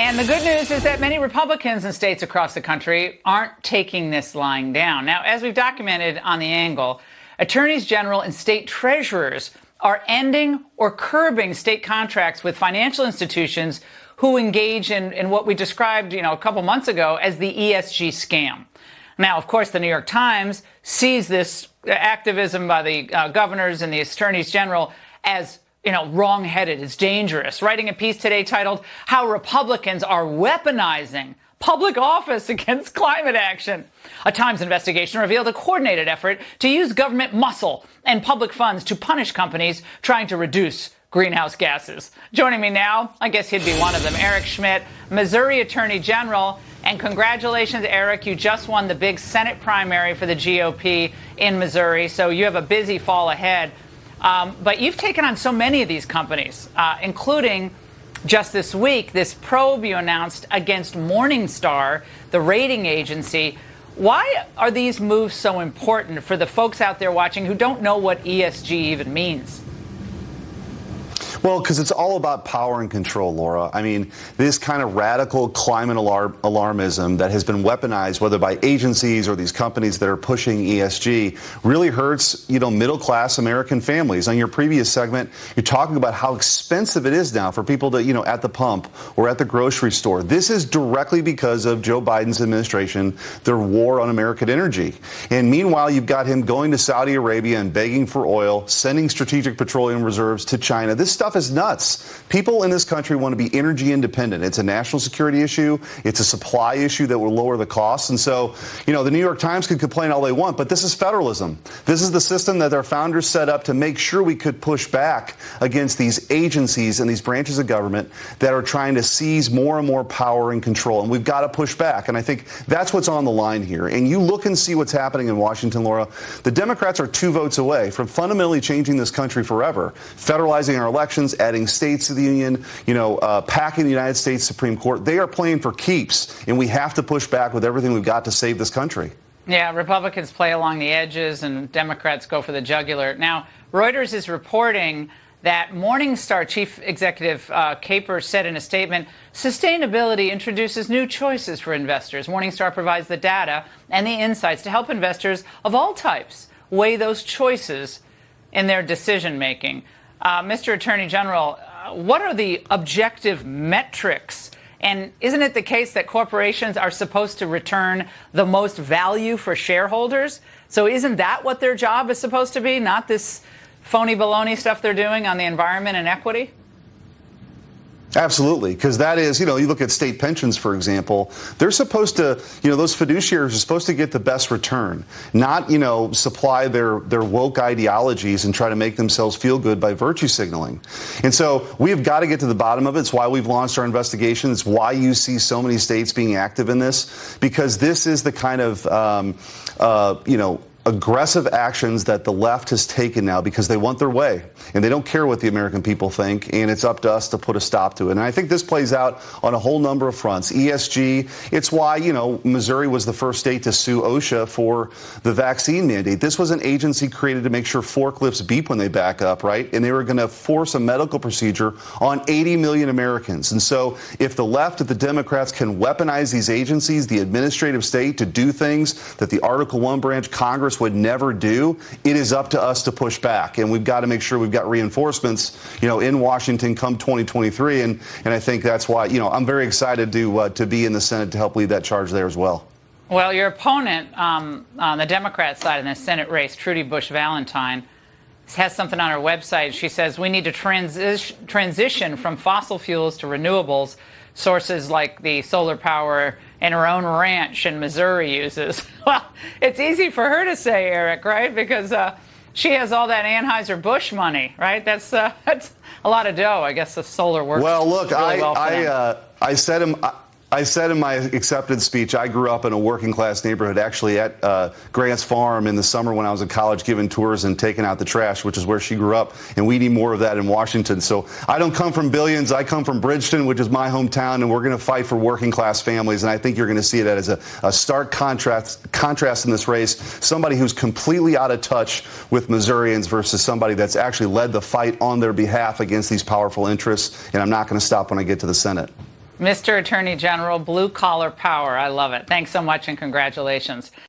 And the good news is that many Republicans in states across the country aren't taking this lying down. Now, as we've documented on The Angle, attorneys general and state treasurers are ending or curbing state contracts with financial institutions who engage in what we described, a couple months ago as the ESG scam. Now, of course, the New York Times sees this activism by the governors and the attorneys general as wrong-headed. It's dangerous. Writing a piece today titled, "How Republicans Are Weaponizing Public Office Against Climate Action." A Times investigation revealed a coordinated effort to use government muscle and public funds to punish companies trying to reduce greenhouse gases. Joining me now, I guess he'd be one of them, Eric Schmitt, Missouri Attorney General. And congratulations, Eric. You just won the big Senate primary for the GOP in Missouri, so you have a busy fall ahead. But you've taken on so many of these companies, including just this week, this probe you announced against Morningstar, the rating agency. Why are these moves so important for the folks out there watching who don't know what ESG even means? Well, because it's all about power and control, Laura. I mean, this kind of radical climate alarmism that has been weaponized, whether by agencies or these companies that are pushing ESG, really hurts, middle-class American families. On your previous segment, you're talking about how expensive it is now for people to, at the pump or at the grocery store. This is directly because of Joe Biden's administration, their war on American energy. And meanwhile, you've got him going to Saudi Arabia and begging for oil, sending strategic petroleum reserves to China. This stuff is nuts. People in this country want to be energy independent. It's a national security issue. It's a supply issue that will lower the costs. And so, the New York Times could complain all they want, but this is federalism. This is the system that our founders set up to make sure we could push back against these agencies and these branches of government that are trying to seize more and more power and control. And we've got to push back. And I think that's what's on the line here. And you look and see what's happening in Washington, Laura. The Democrats are 2 votes away from fundamentally changing this country forever, federalizing our elections, adding states to the union, packing the United States Supreme Court. They are playing for keeps, and we have to push back with everything we've got to save this country. Yeah, Republicans play along the edges, and Democrats go for the jugular. Now, Reuters is reporting that Morningstar Chief Executive Capers said in a statement, sustainability introduces new choices for investors. Morningstar provides the data and the insights to help investors of all types weigh those choices in their decision-making. Mr. Attorney General, what are the objective metrics? And isn't it the case that corporations are supposed to return the most value for shareholders? So isn't that what their job is supposed to be, not this phony baloney stuff they're doing on the environment and equity? Absolutely, because that is, you look at state pensions, for example, they're supposed to, those fiduciaries are supposed to get the best return, not, supply their woke ideologies and try to make themselves feel good by virtue signaling. And so we've got to get to the bottom of it. It's why we've launched our investigation. It's why you see so many states being active in this, because this is the kind of, aggressive actions that the left has taken now because they want their way and they don't care what the American people think, and it's up to us to put a stop to it. And I think this plays out on a whole number of fronts. ESG, it's why, Missouri was the first state to sue OSHA for the vaccine mandate. This was an agency created to make sure forklifts beep when they back up, right? And they were going to force a medical procedure on 80 million Americans. And so if the left, if the Democrats can weaponize these agencies, the administrative state, to do things that the Article 1 branch Congress would never do, it is up to us to push back. And we've got to make sure we've got reinforcements, in Washington come 2023. And I think that's why, I'm very excited to be in the Senate to help lead that charge there as well. Well, your opponent on the Democrat side in the Senate race, Trudy Bush Valentine, has something on her website. She says we need to transition from fossil fuels to renewables, sources like the solar power and her own ranch in Missouri uses. Well, it's easy for her to say, Eric, right? Because she has all that Anheuser-Busch money, right? That's a lot of dough. I guess the solar works. Well, look, really well I said in my acceptance speech, I grew up in a working class neighborhood, actually at Grant's Farm in the summer when I was in college, giving tours and taking out the trash, which is where she grew up. And we need more of that in Washington. So I don't come from billions. I come from Bridgeton, which is my hometown, and we're going to fight for working class families. And I think you're going to see that as a stark contrast in this race. Somebody who's completely out of touch with Missourians versus somebody that's actually led the fight on their behalf against these powerful interests. And I'm not going to stop when I get to the Senate. Mr. Attorney General, blue collar power. I love it. Thanks so much and congratulations.